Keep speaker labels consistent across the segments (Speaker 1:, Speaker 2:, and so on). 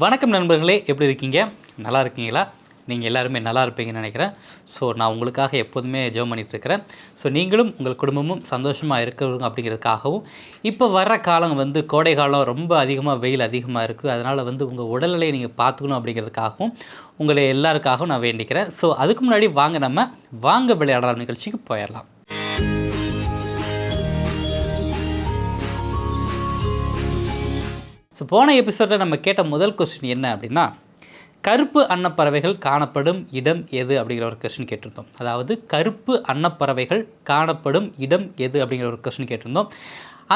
Speaker 1: வணக்கம் நண்பர்களே, எப்படி இருக்கீங்க? நல்லா இருக்கீங்களா? நீங்கள் எல்லாருமே நல்லா இருப்பீங்கன்னு நினைக்கிறேன். ஸோ நான் உங்களுக்காக எப்போதுமே ஜெபம் பண்ணிகிட்ருக்கிறேன். ஸோ நீங்களும் உங்கள் குடும்பமும் சந்தோஷமாக இருக்கிறவங்க அப்படிங்கிறதுக்காகவும், இப்போ வர்ற காலம் கோடை காலம் ரொம்ப அதிகமாக வெயில் அதிகமாக இருக்குது. அதனால் உங்கள் உடல்நிலையை நீங்கள் பார்த்துக்கணும் அப்படிங்கிறதுக்காகவும் உங்களை எல்லாருக்காகவும் நான் வேண்டிக்கிறேன். ஸோ அதுக்கு முன்னாடி வாங்க விளையாடலாம் நிகழ்ச்சிக்கு போயிடலாம். ஸோ போன எபிசோடில் நம்ம கேட்ட முதல் கொஸ்டின் என்ன அப்படின்னா, கருப்பு அன்னப்பறவைகள் காணப்படும் இடம் எது அப்படிங்கிற ஒரு கொஸ்டின் கேட்டிருந்தோம். அதாவது கருப்பு அன்னப்பறவைகள் காணப்படும் இடம் எது அப்படிங்கிற ஒரு கொஸ்டின் கேட்டிருந்தோம்.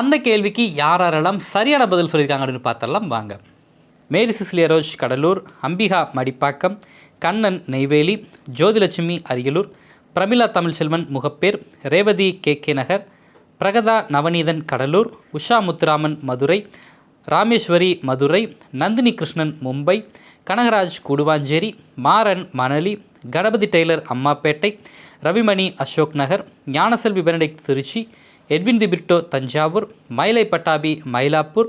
Speaker 1: அந்த கேள்விக்கு யாரெல்லாம் சரியான பதில் சொல்லியிருக்காங்க அப்படின்னு பார்த்தரலாம் வாங்க. Mary Cecilia Rose Cuddalore, Ambika Madipakkam, Kannan Neyveli, Jothilakshmi Ariyalur, Pramila Tamilselvan Mogappair, Revathi K Nagar, Pragatha Navaneethan Cuddalore, Usha Muthuraman Madurai, Rameswari Madurai, Nandini Krishnan Mumbai, Kanagaraj Guduvancheri, Maran Manali, Ganapathi tailor Ammapettai, Ravimani Ashok Nagar, Gnanaselvi Benedict Trichy, Edwin De Britto Thanjavur, Mylai Pattabi Mylapore,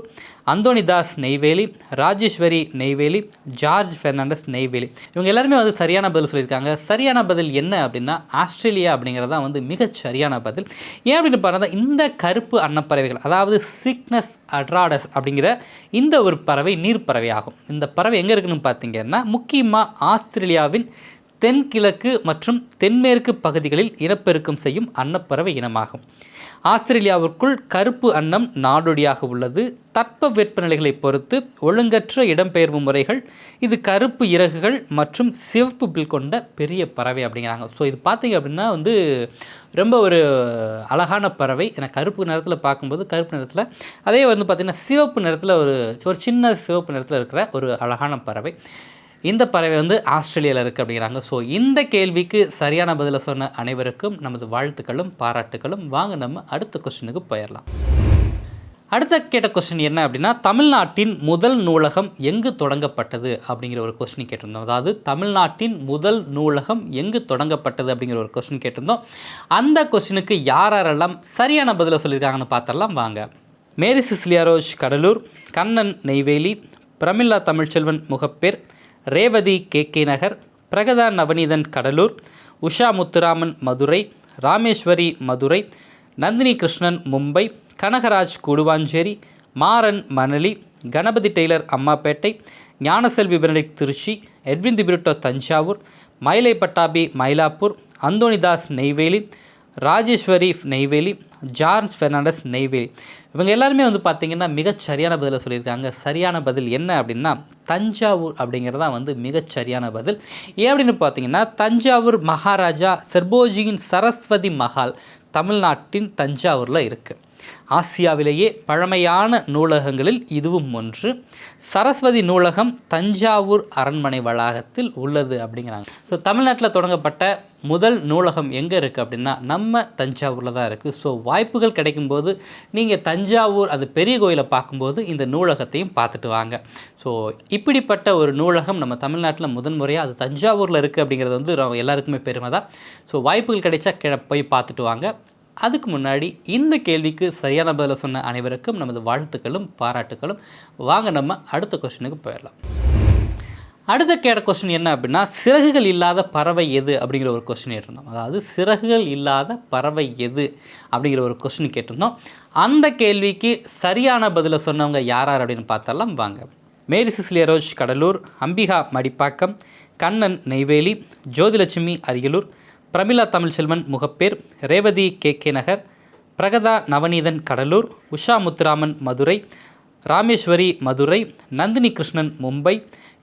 Speaker 1: Anthonydas Neyveli, Rajeswari Neyveli, George Fernandes Neyveli. இவங்க எல்லாருமே சரியான பதில் சொல்லியிருக்காங்க. சரியான பதில் என்ன அப்படின்னா ஆஸ்திரேலியா அப்படிங்கிறதான் மிகச் சரியான பதில். ஏன் அப்படின்னு பார்த்தா, இந்த கருப்பு அன்னப்பறவைகள் அதாவது சிக்னஸ் அட்ராடஸ் அப்படிங்கிற இந்த ஒரு பறவை நீர்ப்பறவை ஆகும். இந்த பறவை எங்கே இருக்குன்னு பார்த்தீங்கன்னா, முக்கியமாக ஆஸ்திரேலியாவின் தென்கிழக்கு மற்றும் தென்மேற்கு பகுதிகளில் இனப்பெருக்கம் செய்யும் அன்னப்பறவை இனமாகும். ஆஸ்திரேலியாவிற்குள் கருப்பு அன்னம் நாடோடியாக உள்ளது. தட்ப வெப்பநிலைகளை பொறுத்து ஒழுங்கற்ற இடம்பெயர்வு முறைகள், இது கருப்பு இறகுகள் மற்றும் சிவப்பு பில் கொண்ட பெரிய பறவை அப்படிங்கிறாங்க. ஸோ இது பார்த்திங்க அப்படின்னா ரொம்ப ஒரு அழகான பறவை. எனக்கு கருப்பு நிறத்தில் பார்க்கும்போது கருப்பு நிறத்தில், அதே பார்த்திங்கன்னா சிவப்பு நிறத்தில் ஒரு சின்ன சிவப்பு நிறத்தில் இருக்கிற ஒரு அழகான பறவை. இந்த பறவை ஆஸ்திரேலியாவில் இருக்குது அப்படிங்கிறாங்க. ஸோ இந்த கேள்விக்கு சரியான பதிலை சொன்ன அனைவருக்கும் நமது வாழ்த்துக்களும் பாராட்டுகளும். வாங்க நம்ம அடுத்த கொஸ்டினுக்கு போயிடலாம். அடுத்த கேட்ட கொஸ்டின் என்ன அப்படின்னா, தமிழ்நாட்டின் முதல் நூலகம் எங்கு தொடங்கப்பட்டது அப்படிங்கிற ஒரு கொஸ்டின் கேட்டிருந்தோம். அதாவது தமிழ்நாட்டின் முதல் நூலகம் எங்கு தொடங்கப்பட்டது அப்படிங்கிற ஒரு கொஸ்டின் கேட்டிருந்தோம். அந்த கொஸ்டினுக்கு யாரெல்லாம் சரியான பதிலை சொல்லியிருக்காங்கன்னு பார்த்தரலாம் வாங்க. Mary Cecilia Rose Cuddalore, Kannan Neyveli, Pramila Tamilselvan Mogappair, Revathi K Nagar, Pragatha Navaneethan Cuddalore, Usha Muthuraman Madurai, Rameswari Madurai, Nandini Krishnan Mumbai, Kanagaraj Guduvancheri, Maran Manali, Ganapathi tailor Ammapettai, Gnanaselvi Benedict Trichy, Edwin De Britto Thanjavur, Mylai Pattabi Mylapore, Anthonydas Neyveli, Rajeswari Neyveli, George Fernandes Neyveli. இவங்க எல்லாருமே பார்த்திங்கன்னா மிகச் சரியான பதிலை சொல்லியிருக்காங்க. சரியான பதில் என்ன அப்படின்னா தஞ்சாவூர் அப்படிங்கிறதான் மிகச் சரியான பதில். ஏன் அப்படின்னு பார்த்தீங்கன்னா, தஞ்சாவூர் மகாராஜா செர்போஜியின் சரஸ்வதி மஹால் தமிழ்நாட்டின் தஞ்சாவூரில் இருக்குது. ஆசியாவிலேயே பழமையான நூலகங்களில் இதுவும் ஒன்று. சரஸ்வதி நூலகம் தஞ்சாவூர் அரண்மனை வளாகத்தில் உள்ளது அப்படிங்கிறாங்க. ஸோ தமிழ்நாட்டில் தொடங்கப்பட்ட முதல் நூலகம் எங்கே இருக்குது அப்படின்னா நம்ம தஞ்சாவூரில் தான் இருக்குது. ஸோ வாய்ப்புகள் கிடைக்கும்போது நீங்கள் தஞ்சாவூர் அந்த பெரிய கோயிலை பார்க்கும்போது இந்த நூலகத்தையும் பார்த்துட்டு வாங்க. ஸோ இப்படிப்பட்ட ஒரு நூலகம் நம்ம தமிழ்நாட்டில் முதன்முறையாக அது தஞ்சாவூரில் இருக்குது அப்படிங்கிறது எல்லாருக்குமே பெருமை தான். ஸோ வாய்ப்புகள் கிடைச்சா போய் பார்த்துட்டு வாங்க. அதுக்கு முன்னாடி இந்த கேள்விக்கு சரியான பதிலை சொன்ன அனைவருக்கும் நமது வாழ்த்துக்களும் பாராட்டுகளும். வாங்க நம்ம அடுத்த கொஸ்டினுக்கு போயிடலாம். அடுத்த கேட்ட கொஸ்டின் என்ன அப்படின்னா, சிறகுகள் இல்லாத பறவை எது அப்படிங்கிற ஒரு கொஸ்டின் கேட்டிருந்தோம். அதாவது சிறகுகள் இல்லாத பறவை எது அப்படிங்கிற ஒரு கொஸ்டின் கேட்டிருந்தோம். அந்த கேள்விக்கு சரியான பதிலை சொன்னவங்க யார் அப்படின்னு பார்த்தரலாம் வாங்க. Mary Cecilia Rose Cuddalore, Ambika Madipakkam, Kannan Neyveli, Jothilakshmi Ariyalur, Pramila Tamilselvan Mogappair, Revathi K Nagar, Pragatha Navaneethan Cuddalore, Usha Muthuraman Madurai, Rameswari Madurai, Nandini Krishnan Mumbai,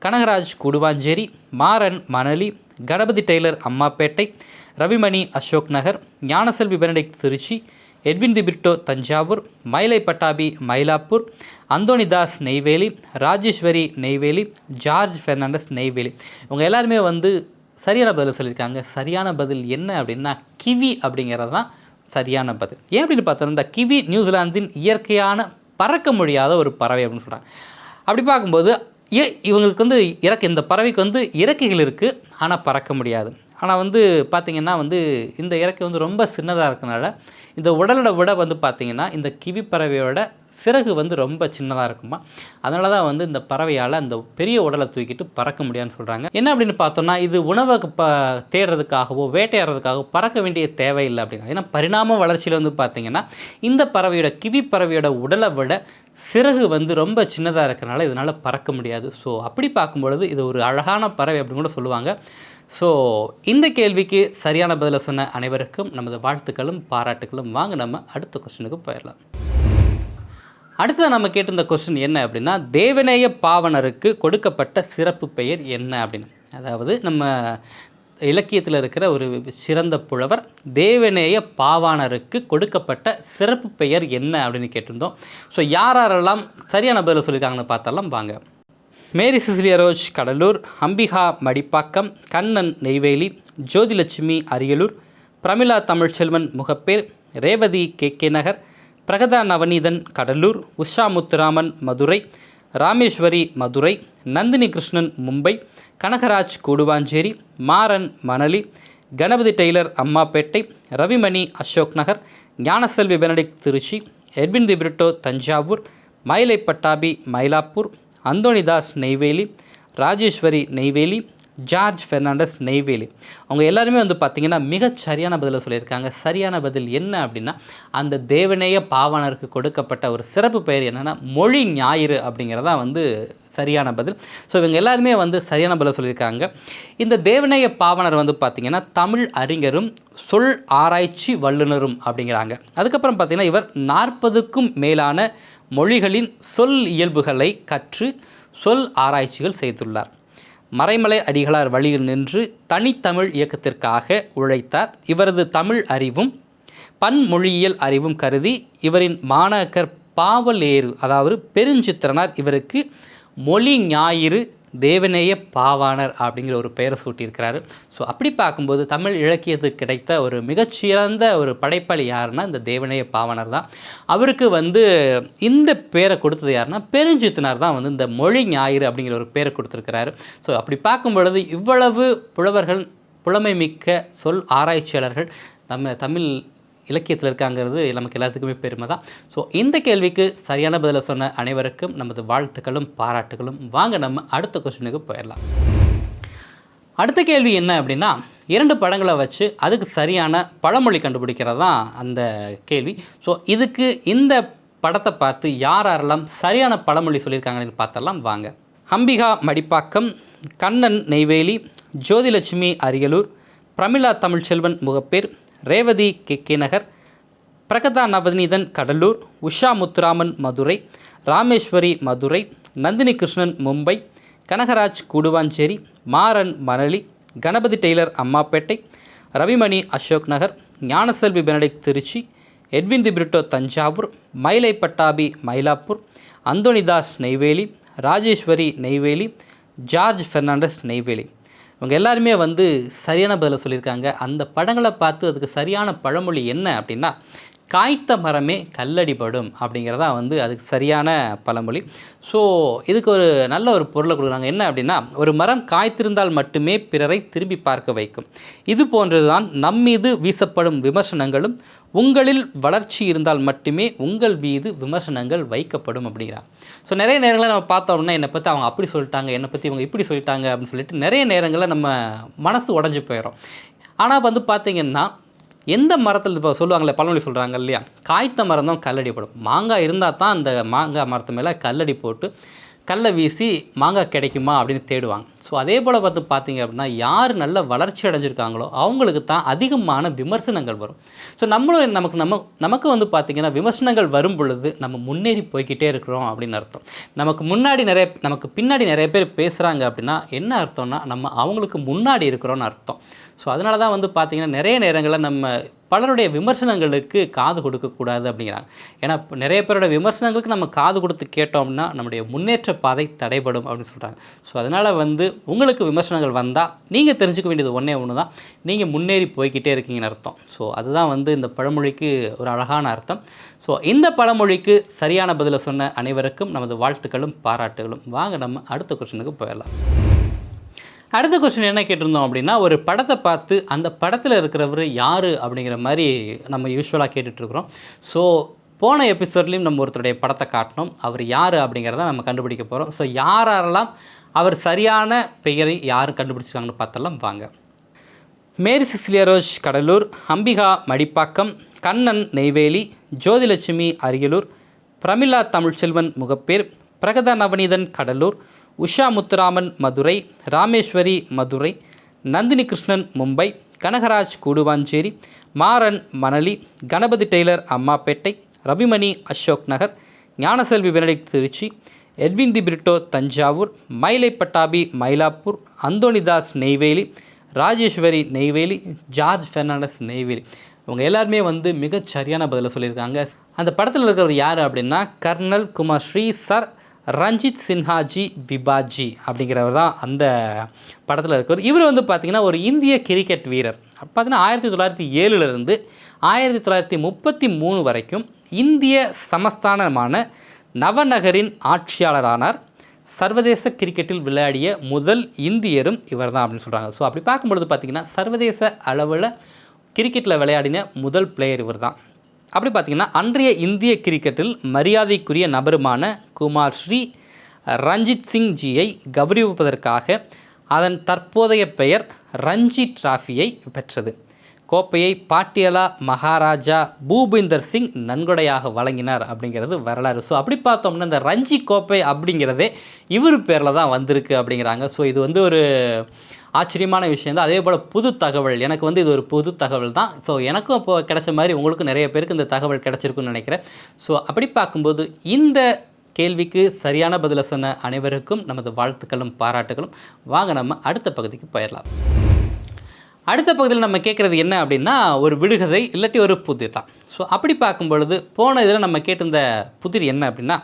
Speaker 1: Kanagaraj Guduvancheri, Maran Manali, Ganapathi tailor Ammapettai, Ravimani Ashok Nagar, Gnanaselvi Benedict Trichy, Edwin De Britto Thanjavur, Mylai Pattabi Mylapore, Anthonydas Neyveli, Rajeswari Neyveli, George Fernandes Neyveli. இவங்க எல்லாருமே சரியான பதில் சொல்லியிருக்காங்க. சரியான பதில் என்ன அப்படின்னா கிவி அப்படிங்கிறது தான் சரியான பதில். ஏன் அப்படின்னு பார்த்தோம்னா, இந்த கிவி நியூசிலாந்தின் இயற்கையான பறக்க முடியாத ஒரு பறவை அப்படின்னு சொல்கிறாங்க. அப்படி பார்க்கும்போது இவங்களுக்கு இந்த பறவைக்கு இறக்கைகள் இருக்குது, ஆனால் பறக்க முடியாது. ஆனால் பார்த்திங்கன்னா இந்த இறக்கை ரொம்ப சின்னதாக இருக்கனால இந்த உடலோட விட பார்த்திங்கன்னா இந்த கிவி பறவையோட சிறகு வந்து ரொம்ப சின்னதாக இருக்குமா. அதனால தான் வந்து இந்த பறவையால் அந்த பெரிய உடலை தூக்கிட்டு பறக்க முடியாதுன்னு சொல்கிறாங்க. என்ன அப்படின்னு பார்த்தோம்னா, இது உணவை தேடுறதுக்காகவோ வேட்டையாடுறதுக்காகவோ பறக்க வேண்டிய தேவையில்லை அப்படின்னா. ஏன்னா பரிணாம வளர்ச்சியில் வந்து பார்த்திங்கன்னா இந்த பறவையோட கிவி பறவையோட உடலை விட சிறகு வந்து ரொம்ப சின்னதாக இருக்கிறனால இதனால் பறக்க முடியாது. ஸோ அப்படி பார்க்கும்பொழுது இது ஒரு அழகான பறவை அப்படின்னு கூட சொல்லுவாங்க. ஸோ இந்த கேள்விக்கு சரியான பதிலை சொன்ன அனைவருக்கும் நமது வாழ்த்துக்களும் பாராட்டுகளும். வாங்க நம்ம அடுத்த கொஸ்டினுக்கு போயிடலாம். அடுத்தது நம்ம கேட்டிருந்த கொஸ்டின் என்ன அப்படின்னா, தேவநேய பாவாணருக்கு கொடுக்கப்பட்ட சிறப்பு பெயர் என்ன அப்படின்னு. அதாவது நம்ம இலக்கியத்தில் இருக்கிற ஒரு சிறந்த புலவர் தேவநேய பாவாணருக்கு கொடுக்கப்பட்ட சிறப்பு பெயர் என்ன அப்படின்னு கேட்டிருந்தோம். ஸோ யாரெல்லாம் சரியான பதிலை சொல்லியிருக்காங்கன்னு பார்த்தாலாம் வாங்க. Mary Cecilia Rose Cuddalore, Ambika Madipakkam, Kannan Neyveli, Jothilakshmi Ariyalur, Pramila Tamilselvan Mogappair, Revathi K Nagar, Pragatha Navaneethan Cuddalore, Usha Muthuraman Madurai, Rameswari Madurai, Nandini Krishnan Mumbai, Kanagaraj Guduvancheri, Maran Manali, Ganapathi tailor Ammapettai, Ravimani Ashok Nagar, Gnanaselvi Benedict Trichy, Edwin De Britto Thanjavur, Mylai Pattabi Mylapore, Anthonydas Neyveli, Rajeswari Neyveli, George Fernandes Neyveli. அவங்க எல்லாருமே வந்து பார்த்திங்கன்னா மிகச் சரியான பதிலை சொல்லியிருக்காங்க. சரியான பதில் என்ன அப்படின்னா, அந்த தேவநேய பாவாணருக்கு கொடுக்கப்பட்ட ஒரு சிறப்பு பெயர் என்னென்னா மொழி ஞாயிறு அப்படிங்கிறதான் வந்து சரியான பதில். ஸோ இவங்க எல்லாருமே வந்து சரியான பதில் சொல்லியிருக்காங்க. இந்த தேவநேய பாவாணர் வந்து பார்த்திங்கன்னா தமிழ் அறிஞரும் சொல் ஆராய்ச்சி வல்லுநரும் அப்படிங்கிறாங்க. அதுக்கப்புறம் பார்த்திங்கன்னா இவர் 40க்கும் மேலான மொழிகளின் சொல் இயல்புகளை கற்று சொல் ஆராய்ச்சிகள் செய்துள்ளார். மறைமலை அடிகளார் வழியில் நின்று தனித்தமிழ் இயக்கத்திற்காக உழைத்தார். இவரது தமிழ் அறிவும் பன்மொழியியல் அறிவும் கருதி இவரின் மாணாக்கர் பாவலேறு அதாவது பெருஞ்சித்திரனார் இவருக்கு மொழி ஞாயிறு தேவநேய பாவாணர் அப்படிங்கிற ஒரு பெயரை சூட்டியிருக்கிறாரு. ஸோ அப்படி பார்க்கும்போது தமிழ் இலக்கியத்துக்கு கிடைத்த ஒரு மிகச்சிறந்த ஒரு படைப்பாளி யாருன்னா இந்த தேவநேய பாவாணர் தான். அவருக்கு வந்து இந்த பேரை கொடுத்தது யாருன்னா பெருஞ்சித்தினார் தான் வந்து இந்த மொழி ஞாயிறு அப்படிங்கிற ஒரு பேரை கொடுத்துருக்கிறாரு. ஸோ அப்படி பார்க்கும் பொழுது இவ்வளவு புலவர்கள் புலமை மிக்க சொல் ஆராய்ச்சியாளர்கள் நம்ம தமிழ் இலக்கியத்தில் இருக்காங்கிறது நமக்கு எல்லாத்துக்குமே பெருமை தான். ஸோ இந்த கேள்விக்கு சரியான பதிலை சொன்ன அனைவருக்கும் நமது வாழ்த்துக்களும் பாராட்டுகளும். வாங்க நம்ம அடுத்த கொஸ்டினுக்கு போயிடலாம். அடுத்த கேள்வி என்ன அப்படின்னா, 2 படங்களை வச்சு அதுக்கு சரியான பழமொழி கண்டுபிடிக்கிறது தான் அந்த கேள்வி. ஸோ இதுக்கு இந்த படத்தை பார்த்து யாரெல்லாம் சரியான பழமொழி சொல்லியிருக்காங்கன்னு பார்த்தலாம் வாங்க. Ambika Madipakkam, Kannan Neyveli, Jothilakshmi Ariyalur, Pramila Tamilselvan Mogappair, Revathi K Nagar, Pragatha Navaneethan Cuddalore, Usha Muthuraman Madurai, Rameswari Madurai, Nandini Krishnan Mumbai, Kanagaraj Guduvancheri, Maran Manali, Ganapathi tailor Ammapettai, Ravimani Ashok Nagar, Gnanaselvi Benedict Trichy, Edwin De Britto Thanjavur, Mylai Pattabi Mylapore, Anthonydas Neyveli, Rajeswari Neyveli, George Fernandes Neyveli. இவங்க எல்லாருமே வந்து சரியான பதிலை சொல்லியிருக்காங்க. அந்த படங்களை பார்த்து அதுக்கு சரியான பழமொழி என்ன அப்படின்னா, காய்த்த மரமே கல்லடிபடும் அப்படிங்கிறதா வந்து அதுக்கு சரியான பழமொழி. ஸோ இதுக்கு ஒரு நல்ல ஒரு பொருளை கொடுக்குறாங்க. என்ன அப்படின்னா, ஒரு மரம் காய்த்திருந்தால் மட்டுமே பிறரை திரும்பி பார்க்க வைக்கும். இது போன்றது தான் நம்மீது வீசப்படும் விமர்சனங்களும். உங்களில் வளர்ச்சி இருந்தால் மட்டுமே உங்கள் மீது விமர்சனங்கள் வைக்கப்படும் அப்படிங்கிறாங்க. ஸோ நிறைய நேரங்களில் நம்ம பார்த்தோம்னா என்னை பற்றி அவங்க அப்படி சொல்லிட்டாங்க, என்னை பற்றி இவங்க இப்படி சொல்லிட்டாங்க அப்படின்னு சொல்லிட்டு நிறைய நேரங்களில் நம்ம மனசு உடஞ்சி போயிடும். ஆனால் வந்து பார்த்திங்கன்னா எந்த மரத்தில் இப்போ சொல்லுவாங்களே பழமொழி சொல்கிறாங்க இல்லையா, காய்த்த மரம் தான் கல்லடிப்படும். மாங்காய் இருந்தால் தான் அந்த மாங்காய் மரத்து மேலே கல்லடி போட்டு கல்லை வீசி மாங்காய் கிடைக்குமா அப்படின்னு தேடுவாங்க. ஸோ அதே போல் பார்த்திங்க அப்படின்னா யார் நல்ல வளர்ச்சி அடைஞ்சிருக்காங்களோ அவங்களுக்கு தான் அதிகமான விமர்சனங்கள் வரும். ஸோ நம்மளும் நமக்கு வந்து பார்த்திங்கன்னா விமர்சனங்கள் வரும் பொழுது நம்ம முன்னேறி போய்கிட்டே இருக்கிறோம் அப்படின்னு அர்த்தம். நமக்கு பின்னாடி நிறைய பேர் பேசுகிறாங்க அப்படின்னா என்ன அர்த்தம்னா நம்ம அவங்களுக்கு முன்னாடி இருக்கிறோன்னு அர்த்தம். ஸோ அதனால தான் வந்து பார்த்திங்கன்னா நிறைய நேரங்களில் நம்ம பலருடைய விமர்சனங்களுக்கு காது கொடுக்கக்கூடாது அப்படிங்கிறாங்க. ஏன்னா நிறைய பேரோட விமர்சனங்களுக்கு நம்ம காது கொடுத்து கேட்டோம்னா நம்முடைய முன்னேற்ற பாதை தடைபடும் அப்படின்னு சொல்கிறாங்க. ஸோ அதனால் வந்து உங்களுக்கு விமர்சனங்கள் வந்தால் நீங்கள் தெரிஞ்சுக்க வேண்டியது ஒன்று தான், நீங்கள் முன்னேறி போய்கிட்டே இருக்கீங்கன்னு அர்த்தம். ஸோ அதுதான் வந்து இந்த பழமொழிக்கு ஒரு அழகான அர்த்தம். ஸோ இந்த பழமொழிக்கு சரியான பதிலை சொன்ன அனைவருக்கும் நமது வாழ்த்துக்களும் பாராட்டுகளும். வாங்க நம்ம அடுத்த கொஸ்டினுக்கு போயிடலாம். அடுத்த கொஸ்டின் என்ன கேட்டிருந்தோம் அப்படின்னா, ஒரு படத்தை பார்த்து அந்த படத்தில் இருக்கிறவர் யார் அப்படிங்கிற மாதிரி நம்ம யூஸ்வலாக கேட்டுட்ருக்குறோம். ஸோ போன எபிசோட்லேயும் நம்ம ஒருத்தருடைய படத்தை காட்டினோம். அவர் யார் அப்படிங்கிறத நம்ம கண்டுபிடிக்க போகிறோம். ஸோ யாரெல்லாம் அவர் சரியான பெயரை யார் கண்டுபிடிச்சிருக்காங்கன்னு பார்த்தலாம் வாங்க. Mary Cecilia Rose Cuddalore, Ambika Madipakkam, Kannan Neyveli, Jothilakshmi Ariyalur, Pramila Tamilselvan Mogappair, Pragatha Navaneethan Cuddalore, Usha Muthuraman Madurai, Rameswari Madurai, Nandini Krishnan Mumbai, Kanagaraj Guduvancheri, Maran Manali, Ganapathi tailor Ammapettai, Ravimani Ashok Nagar, Gnanaselvi Benedict Trichy, Edwin De Britto Thanjavur, Mylai Pattabi Mylapore, Anthonydas Neyveli, Rajeswari Neyveli, George Fernandes Neyveli. இவங்க எல்லாருமே மிகச் சரியான பதிலை சொல்லியிருக்காங்க. அந்த படத்தில் இருக்கிறவர் யார் அப்படின்னா கர்னல் குமார் ஸ்ரீ சர் ரஞ்சித் சின்ஹாஜி விபாஜி அப்படிங்கிறவர் தான் அந்த படத்தில் இருக்கிறவர். இவர் பார்த்திங்கன்னா ஒரு இந்திய கிரிக்கெட் வீரர். பார்த்திங்கன்னா 1907 1933 வரைக்கும் இந்திய சமஸ்தானமான நவநகரின் ஆட்சியாளரானார். சர்வதேச கிரிக்கெட்டில் விளையாடிய முதல் இந்தியரும் இவர் தான் அப்படின்னு சொல்கிறாங்க. ஸோ அப்படி பார்க்கும்பொழுது பார்த்திங்கன்னா சர்வதேச அளவில் கிரிக்கெட்டில் விளையாடின முதல் பிளேயர் இவர் தான். அப்படி பார்த்திங்கன்னா அன்றைய இந்திய கிரிக்கெட்டில் மரியாதைக்குரிய நபருமான குமார் ஸ்ரீ ரஞ்சித் சிங் ஜியை கௌரவிப்பதற்காக அதன் தற்போதைய பெயர் ரஞ்சி டிராஃபியை பெற்றது. கோப்பையை பாட்டியாலா மகாராஜா பூபிந்தர் சிங் நன்கொடையாக வழங்கினார் அப்படிங்கிறது வரலாறு. ஸோ அப்படி பார்த்தோம்னா இந்த ரஞ்சி கோப்பை அப்படிங்கிறதே இவர் பேரில் தான் வந்திருக்கு அப்படிங்கிறாங்க. ஸோ இது ஒரு ஆச்சரியமான விஷயம் தான். அதே போல் புது தகவல், எனக்கு இது ஒரு புது தகவல் தான். ஸோ எனக்கும் இப்போது கிடைச்ச மாதிரி உங்களுக்கும் நிறைய பேருக்கு இந்த தகவல் கிடைச்சிருக்குன்னு நினைக்கிறேன். ஸோ அப்படி பார்க்கும்போது இந்த கேள்விக்கு சரியான பதிலை சொன்ன அனைவருக்கும் நமது வாழ்த்துக்களும் பாராட்டுகளும். வாங்க நம்ம அடுத்த பகுதிக்கு போயிடலாம். அடுத்த பகுதியில் நம்ம கேட்குறது என்ன அப்படின்னா ஒரு விடுகதை இல்லாட்டி ஒரு புதிர் தான். ஸோ அப்படி பார்க்கும்பொழுது போன இதில் நம்ம கேட்டிருந்த புதிர் என்ன அப்படின்னா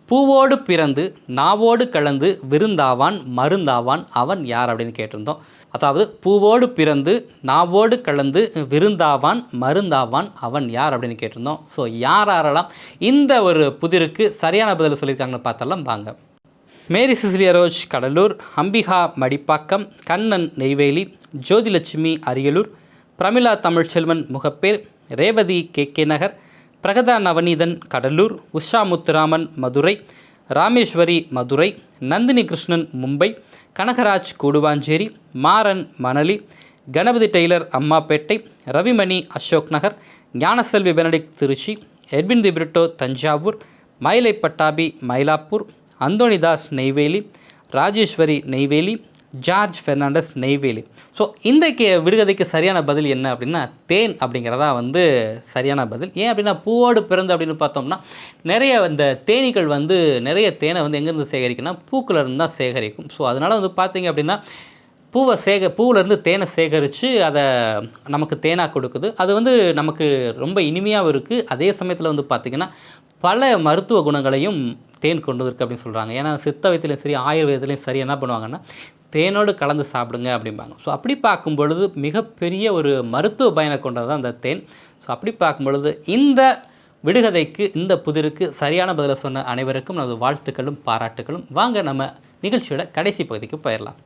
Speaker 1: பூவோடு பிறந்து நாவோடு கலந்து விருந்தாவான் மருந்தாவான் அவன் யார் அப்படின்னு கேட்டிருந்தோம். அதாவது பூவோடு பிறந்து நாவோடு கலந்து விருந்தாவான் மருந்தாவான் அவன் யார் அப்படின்னு கேட்டிருந்தோம். ஸோ யாரெல்லாம் இந்த ஒரு புதிருக்கு சரியான பதில் சொல்லியிருக்காங்கன்னு பார்த்தலாம் வாங்க. Mary Cecilia Rose Cuddalore, Ambika Madipakkam, Kannan Neyveli, Jothilakshmi Ariyalur, Pramila Tamilselvan Mogappair, Revathi K Nagar, Pragatha Navaneethan Cuddalore, Usha Muthuraman Madurai, Rameswari Madurai, Nandini Krishnan Mumbai, Kanagaraj Guduvancheri, Maran Manali, Ganapathi tailor Ammapettai, Ravimani Ashok Nagar, Gnanaselvi Benedict Trichy, Edwin De Britto Thanjavur, Mylai Pattabi Mylapore, Anthonydas Neyveli, Rajeswari Neyveli, George Fernandes Neyveli. So இந்த விடுகதைக்கு சரியான பதில் என்ன அப்படின்னா தேன் அப்படிங்கிறதா சரியான பதில். ஏன் அப்படின்னா பூவோடு பிறந்து அப்படின்னு பார்த்தோம்னா நிறைய இந்த தேனீகள் நிறைய தேனை எங்கேருந்து சேகரிக்குன்னா பூக்களிருந்து தான் சேகரிக்கும். ஸோ அதனால் பார்த்தீங்க அப்படின்னா பூவிலேருந்து தேனை சேகரித்து அதை நமக்கு தேனாக கொடுக்குது. அது நமக்கு ரொம்ப இனிமையாகவும் இருக்குது. அதே சமயத்தில் பார்த்திங்கன்னா பல மருத்துவ குணங்களையும் தேன் கொண்டு இருக்குது அப்படின்னு சொல்கிறாங்க. ஏன்னா சித்த வைத்திலையும் சரி ஆயுர்வேதத்துலையும் சரி என்ன பண்ணுவாங்கன்னா தேனோடு கலந்து சாப்பிடுங்க அப்படிம்பாங்க. ஸோ அப்படி பார்க்கும் பொழுது மிகப்பெரிய ஒரு மருத்துவ பயனை கொண்டது தான் அந்த தேன். ஸோ அப்படி பார்க்கும் பொழுது இந்த விடுகதைக்கு இந்த புதிருக்கு சரியான பதிலை சொன்ன அனைவருக்கும் நமது வாழ்த்துக்களும் பாராட்டுகளும். வாங்க நம்ம நிகழ்ச்சியோட கடைசி பகுதிக்கு போயிடலாம்.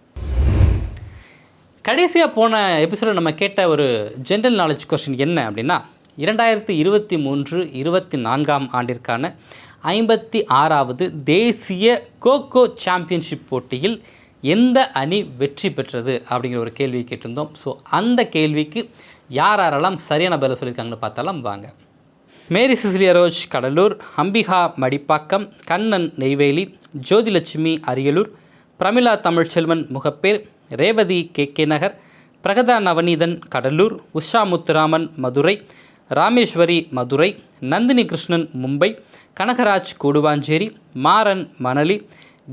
Speaker 1: கடைசியாக போன எபிசோடில் நம்ம கேட்ட ஒரு ஜென்ரல் நாலேஜ் கொஸ்டின் என்ன அப்படின்னா 2023-24 ஆண்டிற்கான 56வது தேசிய கோகோ சாம்பியன்ஷிப் போட்டியில் எந்த அணி வெற்றி பெற்றது அப்படிங்கிற ஒரு கேள்வி கேட்டிருந்தோம். ஸோ அந்த கேள்விக்கு யாரெல்லாம் சரியான பதில் சொல்லியிருக்காங்கன்னு பார்த்தாலாம் வாங்க. Mary Cecilia Rose Cuddalore, Ambika Madipakkam, Kannan Neyveli, Jothilakshmi Ariyalur, Pramila Tamilselvan Mogappair, Revathi K Nagar, Pragatha Navaneethan Cuddalore, Usha Muthuraman Madurai, Rameswari Madurai, Nandini Krishnan Mumbai, Kanagaraj Guduvancheri, Maran Manali,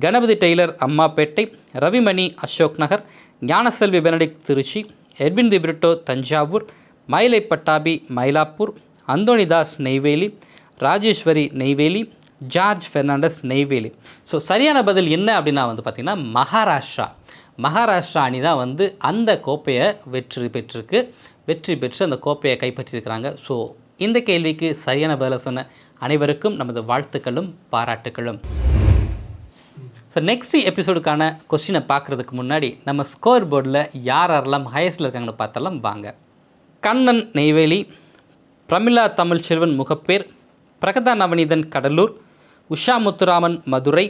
Speaker 1: Ganapathi tailor Ammapettai, Ravimani Ashok Nagar, Gnanaselvi Benedict Trichy, Edwin De Britto Thanjavur, Mylai Pattabi Mylapore, Anthonydas Neyveli, Rajeswari Neyveli, George Fernandes Neyveli. So சரியான பதில் என்ன அப்படின்னா பார்த்திங்கன்னா மகாராஷ்டிரா அணி தான் அந்த கோப்பையை வெற்றி பெற்று அந்த கோப்பையை கைப்பற்றியிருக்கிறாங்க. ஸோ இந்த கேள்விக்கு சரியான பதிலை சொன்ன அனைவருக்கும் நமது வாழ்த்துக்களும் பாராட்டுக்களும். ஸோ நெக்ஸ்ட் எபிசோடுக்கான கொஸ்டினை பார்க்குறதுக்கு முன்னாடி நம்ம ஸ்கோர் போர்டில் யாரெல்லாம் ஹையஸ்டில் இருக்காங்கன்னு பார்த்தலாம் வாங்க. Kannan Neyveli, Pramila Tamilselvan Mogappair, Pragatha Navaneethan Cuddalore, Usha Muthuraman Madurai,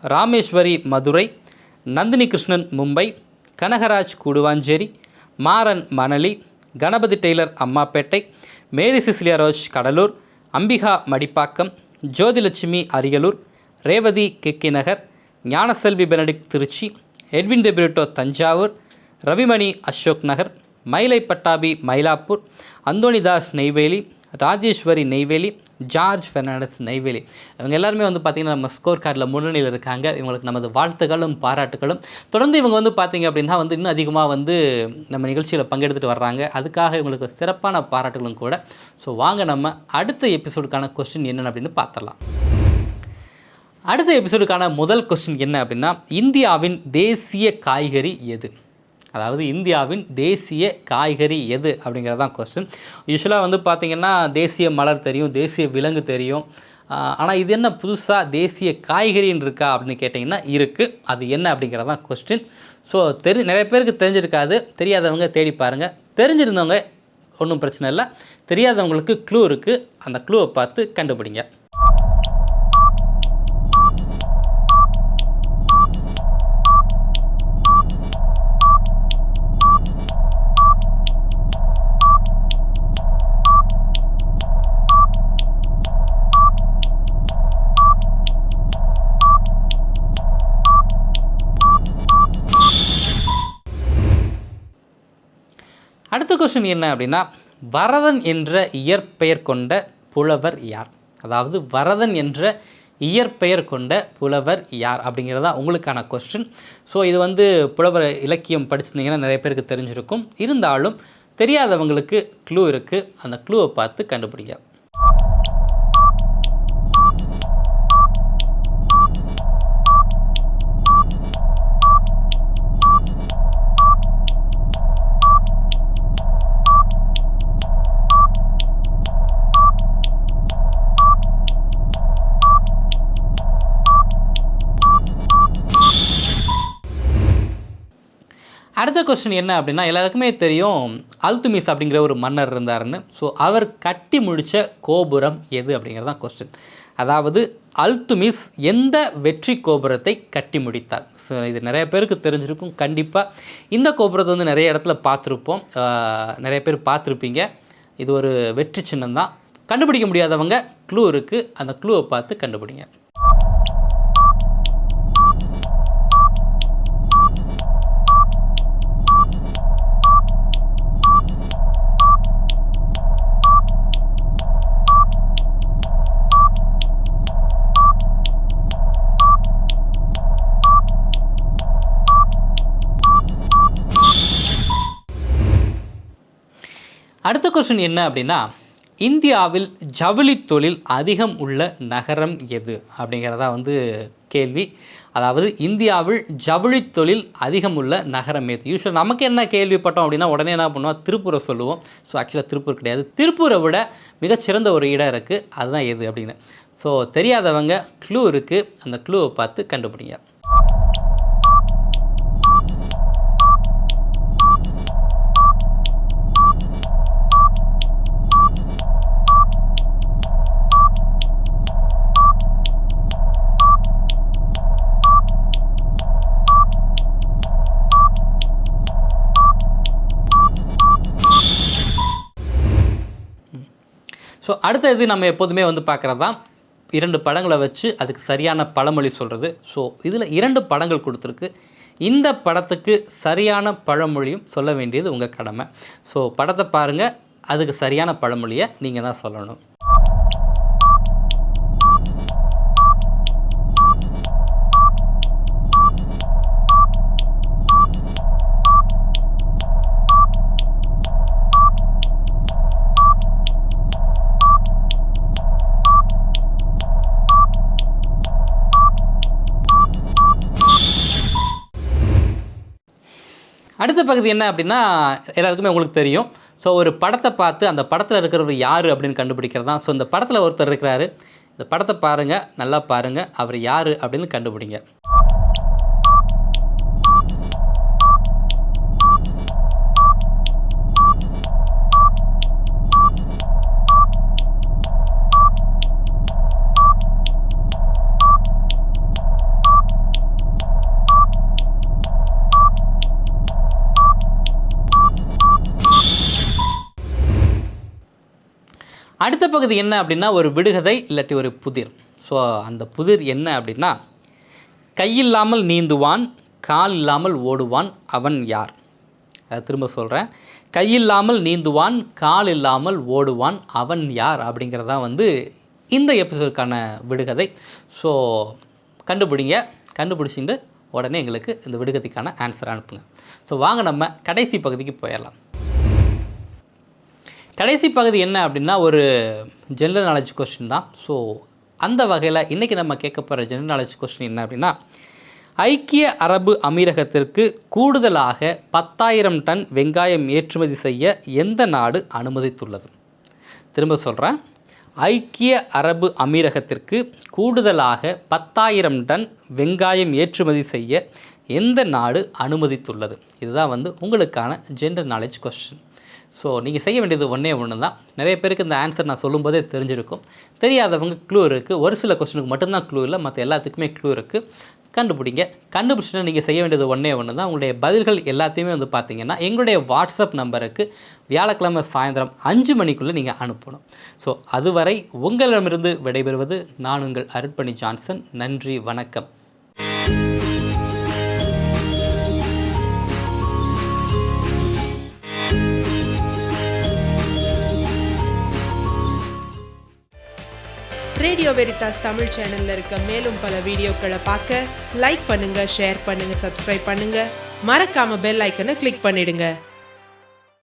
Speaker 1: Rameswari Madurai, Nandini Krishnan Mumbai, Kanagaraj Guduvancheri, Maran Manali, Ganapathi tailor Ammapettai, Mary Cecilia Rose Cuddalore, Ambika Madipakkam, Jothilakshmi Ariyalur, Revathi K K Nagar, Gnanaselvi Benedict Trichy, Edwin De Britto Thanjavur, Ravimani Ashok Nagar, Mylai Pattabi Mylapore, Anthonydas Neyveli, Rajeswari Neyveli, George Fernandes Neyveli. இவங்க எல்லாருமே வந்து பார்த்திங்கன்னா நம்ம ஸ்கோர் கார்டில் முன்னணியில் இருக்காங்க. இவங்களுக்கு நமது வாழ்த்துக்களும் பாராட்டுகளும். தொடர்ந்து இவங்க வந்து பார்த்திங்க அப்படின்னா வந்து இன்னும் அதிகமாக வந்து நம்ம நிகழ்ச்சியில் பங்கெடுத்துட்டு வர்றாங்க. அதுக்காக இவங்களுக்கு சிறப்பான பாராட்டுகளும் கூட. ஸோ வாங்க நம்ம அடுத்த எபிசோடுக்கான கொஸ்டின் என்னென்னு அப்படின்னு பார்த்துடலாம். அடுத்த எபிசோடுக்கான முதல் கொஸ்டின் என்ன அப்படின்னா, இந்தியாவின் தேசிய காய்கறி எது? அதாவது இந்தியாவின் தேசிய காய்கறி எது அப்படிங்கிறது தான் கொஸ்டின். யூஸ்வலாக வந்து பார்த்திங்கன்னா தேசிய மலர் தெரியும், தேசிய விலங்கு தெரியும். ஆனால் இது என்ன புதுசாக தேசிய காய்கறின்னு இருக்கா அப்படின்னு கேட்டிங்கன்னா இருக்குது. அது என்ன அப்படிங்கிறது தான் கொஸ்டின். ஸோ நிறைய பேருக்கு தெரிஞ்சிருக்காது. தெரியாதவங்க தேடி பாருங்கள். தெரிஞ்சிருந்தவங்க ஒன்றும் பிரச்சனை இல்லை. தெரியாதவங்களுக்கு க்ளூ இருக்குது. அந்த க்ளூவை பார்த்து கண்டுபிடிங்க. அடுத்த கொஸ்டின் என்ன அப்படின்னா, வரதன் என்ற இயற்பெயர் கொண்ட புலவர் யார்? அதாவது வரதன் என்ற இயற்பெயர் கொண்ட புலவர் யார் அப்படிங்கிறதா உங்களுக்கான கொஸ்டின். ஸோ இது வந்து புலவர் இலக்கியம் படிச்சிருந்தீங்கன்னா நிறைய பேருக்கு தெரிஞ்சிருக்கும். இருந்தாலும் தெரியாதவங்களுக்கு க்ளூ இருக்குது. அந்த க்ளூவை பார்த்து கண்டுபிடிங்க. அடுத்த கொஸ்டின் என்ன அப்படின்னா, எல்லாருக்குமே தெரியும் அல்துமிஸ் அப்படிங்கிற ஒரு மன்னர் இருந்தாருன்னு. ஸோ அவர் கட்டி முடித்த கோபுரம் எது அப்படிங்கிறது தான் கொஸ்டின். அதாவது அல்துமிஸ் எந்த வெற்றி கோபுரத்தை கட்டி முடித்தார்? ஸோ இது நிறைய பேருக்கு தெரிஞ்சிருக்கும். கண்டிப்பாக இந்த கோபுரத்தை வந்து நிறைய இடத்துல பார்த்துருப்போம், நிறைய பேர் பார்த்துருப்பீங்க. இது ஒரு வெற்றி சின்னம் தான். கண்டுபிடிக்க முடியாதவங்க க்ளூ இருக்குது. அந்த க்ளூவை பார்த்து கண்டுபிடிங்க. அடுத்த கொஸ்டின் என்ன அப்படின்னா, இந்தியாவில் ஜவுளி தொழில் அதிகம் உள்ள நகரம் எது அப்படிங்கிறதா வந்து கேள்வி. அதாவது இந்தியாவில் ஜவுளி தொழில் அதிகம் உள்ள நகரம் எது? யூஸ்வலாக நமக்கு என்ன கேள்விப்பட்டோம் அப்படின்னா உடனே என்ன பண்ணுவோம், திருப்பூரை சொல்லுவோம். ஸோ ஆக்சுவலாக திருப்பூர் கிடையாது. திருப்பூரை விட மிகச்சிறந்த ஒரு இடம் இருக்குது. அதுதான் எது அப்படின்னு. ஸோ தெரியாதவங்க க்ளூ இருக்குது. அந்த க்ளூவை பார்த்து கண்டுபிடிங்க. ஸோ அடுத்தது நம்ம எப்போதுமே வந்து பார்க்குறது தான் 2 படங்களை வச்சு அதுக்கு சரியான பழமொழி சொல்கிறது. ஸோ இதில் 2 படங்கள் கொடுத்துருக்கு. இந்த படத்துக்கு சரியான பழமொழியும் சொல்ல வேண்டியது உங்கள் கடமை. ஸோ படத்தை பாருங்கள், அதுக்கு சரியான பழமொழியை நீங்கள் தான் சொல்லணும். அடுத்த பகுதி என்ன அப்படின்னா, எல்லாருக்குமே உங்களுக்கு தெரியும். ஸோ ஒரு படத்தை பார்த்து அந்த படத்தில் இருக்கிறவர் யார் அப்படின்னு கண்டுபிடிக்கிறது தான். ஸோ இந்த படத்தில் ஒருத்தர் இருக்கிறாரு. இந்த படத்தை பாருங்கள், நல்லா பாருங்கள், அவர் யார் அப்படின்னு கண்டுபிடிங்க. அடுத்த பகுதி என்ன அப்படின்னா ஒரு விடுகதை இல்லாட்டி ஒரு புதிர். ஸோ அந்த புதிர் என்ன அப்படின்னா, கையில்லாமல் நீந்துவான், கால் இல்லாமல் ஓடுவான், அவன் யார்? அதை திரும்ப சொல்கிறேன். கையில்லாமல் நீந்துவான், கால் இல்லாமல் ஓடுவான், அவன் யார்? அப்படிங்கிறதான் வந்து இந்த எபிசோடுக்கான விடுகதை. ஸோ கண்டுபிடிங்க. கண்டுபிடிச்சிட்டு உடனே எங்களுக்கு இந்த விடுகதைக்கான ஆன்சர் அனுப்புங்க. ஸோ வாங்க நம்ம கடைசி பகுதிக்கு போயிடலாம். கடைசி பகுதி என்ன அப்படின்னா ஒரு ஜென்ரல் நாலேஜ் கொஸ்டின் தான். ஸோ அந்த வகையில் இன்றைக்கி நம்ம கேட்க போகிற ஜென்ரல் நாலேஜ் கொஸ்டின் என்ன அப்படின்னா, ஐக்கிய அரபு அமீரகத்திற்கு கூடுதலாக 10,000 டன் வெங்காயம் ஏற்றுமதி செய்ய எந்த நாடு அனுமதித்துள்ளது? திரும்ப சொல்கிறேன். ஐக்கிய அரபு அமீரகத்திற்கு கூடுதலாக 10,000 டன் வெங்காயம் ஏற்றுமதி செய்ய எந்த நாடு அனுமதித்துள்ளது? இதுதான் வந்து உங்களுக்கான ஜென்ரல் நாலேஜ் கொஸ்டின். ஸோ நீங்கள் செய்ய வேண்டியது ஒன்றே ஒன்று தான். நிறைய பேருக்கு இந்த ஆன்சர் நான் சொல்லும்போதே தெரிஞ்சிருக்கும். தெரியாதவங்க க்ளூ இருக்குது. ஒரு சில கொஸ்டினுக்கு மட்டும்தான் க்ளூ இல்லை, மற்ற எல்லாத்துக்குமே க்ளூ இருக்குது. கண்டுபிடிங்க. கண்டுபிடிச்சிட்டு நீங்கள் செய்ய வேண்டியது ஒன்றே ஒன்று தான். உங்களுடைய பதில்கள் எல்லாத்தையுமே வந்து பார்த்தீங்கன்னா எங்களுடைய வாட்ஸ்அப் நம்பருக்கு வியாழக்கிழமை சாயந்தரம் 5 மணிக்குள்ளே நீங்கள் அனுப்பணும். ஸோ அதுவரை உங்களிடமிருந்து விடைபெறுவது நான் உங்கள் அருட்பணி ஜான்சன். நன்றி, வணக்கம்.
Speaker 2: ரேடியோ வெரிதாஸ் தமிழ் சேனல்ல இருக்க மேலும் பல வீடியோக்களை பார்க்க லைக் பண்ணுங்க, ஷேர் பண்ணுங்க, சப்ஸ்கிரைப் பண்ணுங்க. மறக்காம பெல் ஐக்கனை கிளிக் பண்ணிடுங்க.